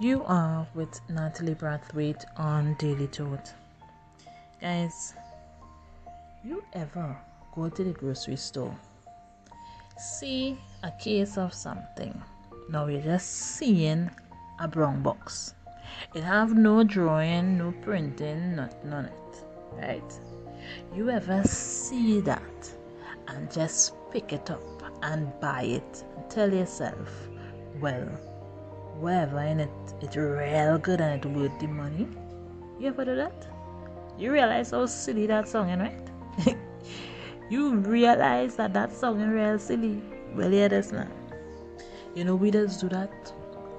You are with Natalie Brathwaite on Daily Thought. Guys, you ever go to the grocery store, see a case of something? Now you're just seeing a brown box. It have no drawing, no printing, nothing on it, right? You ever see that and just pick it up and buy it and tell yourself, well, whatever in it, it's real good and it worth the money? You ever do that? You realize how silly that song is, right? You realize that song is real silly. Well, yeah, that's not. We just do that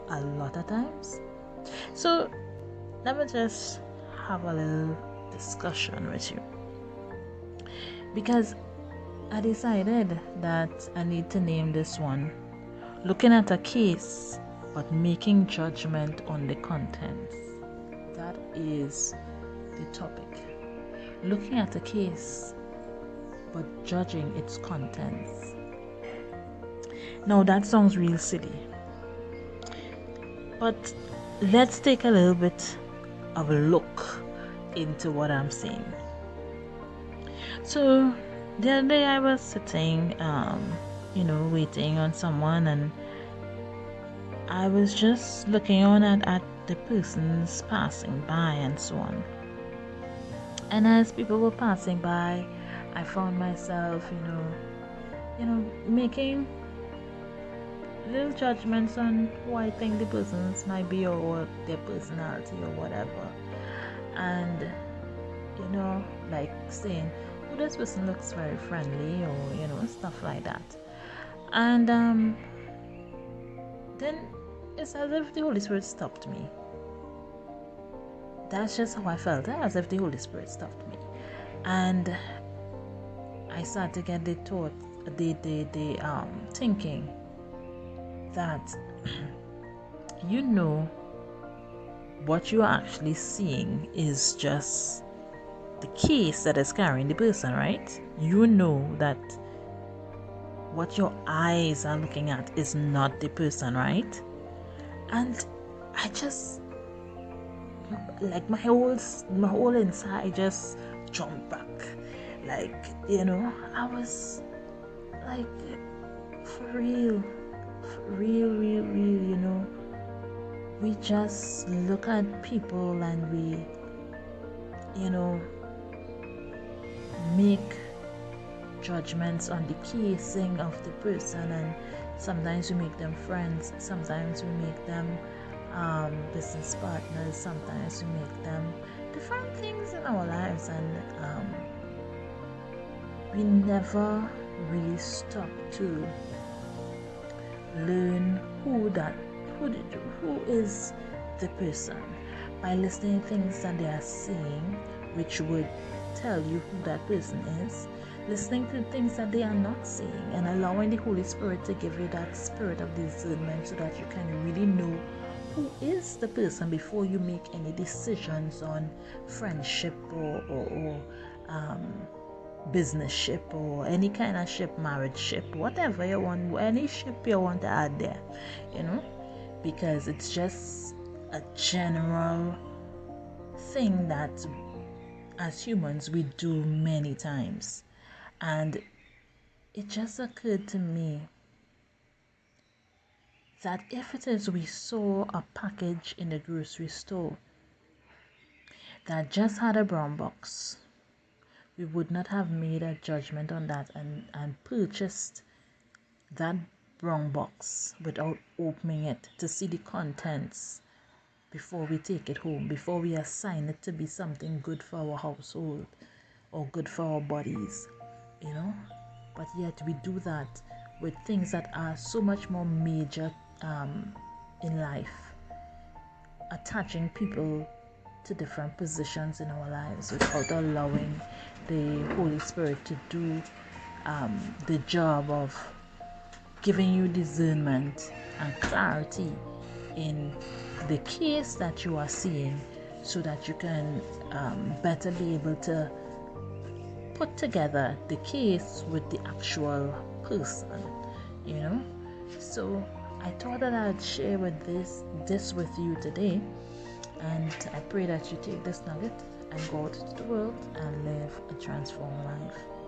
a lot of times. So, let me just have a little discussion with you. Because I decided that I need to name this one Looking at a Case but Making Judgment on the Contents. That is the topic. Looking at a case but judging its contents. Now that sounds real silly, but let's take a little bit of a look into what I'm saying. So the other day I was sitting waiting on someone, and I was just looking on at the persons passing by and so on. And as people were passing by, I found myself, making little judgments on who I think the persons might be, or their personality or whatever. And, like saying, oh, this person looks very friendly, or, stuff like that. And then it's as if the Holy Spirit stopped me. That's just how I felt, as if the Holy Spirit stopped me. And I started to get the thought, the thinking that what you are actually seeing is just the case that is carrying the person, right? You know that what your eyes are looking at is not the person, right? And I just, like, my whole inside just jumped back. Like, I was like, for real, we just look at people and we, make judgments on the casing of the person, and sometimes we make them friends, sometimes we make them business partners, sometimes we make them different things in our lives, and we never really stop to learn who is the person by listening to things that they are saying, which would tell you who that person is, listening to things that they are not saying, and allowing the Holy Spirit to give you that spirit of discernment so that you can really know who is the person before you make any decisions on friendship or business ship or any kind of ship, marriage ship, whatever you want, any ship you want to add there, because it's just a general thing that as humans we do many times. And it just occurred to me that if it is we saw a package in the grocery store that just had a brown box, we would not have made a judgment on that and purchased that brown box without opening it to see the contents before we take it home, before we assign it to be something good for our household or good for our bodies, But yet we do that with things that are so much more major in life, attaching people to different positions in our lives without allowing the Holy Spirit to do the job of giving you discernment and clarity in the case that you are seeing, so that you can better be able to put together the case with the actual person, So I thought that I'd share with this with you today, and I pray that you take this nugget and go out to the world and live a transformed life.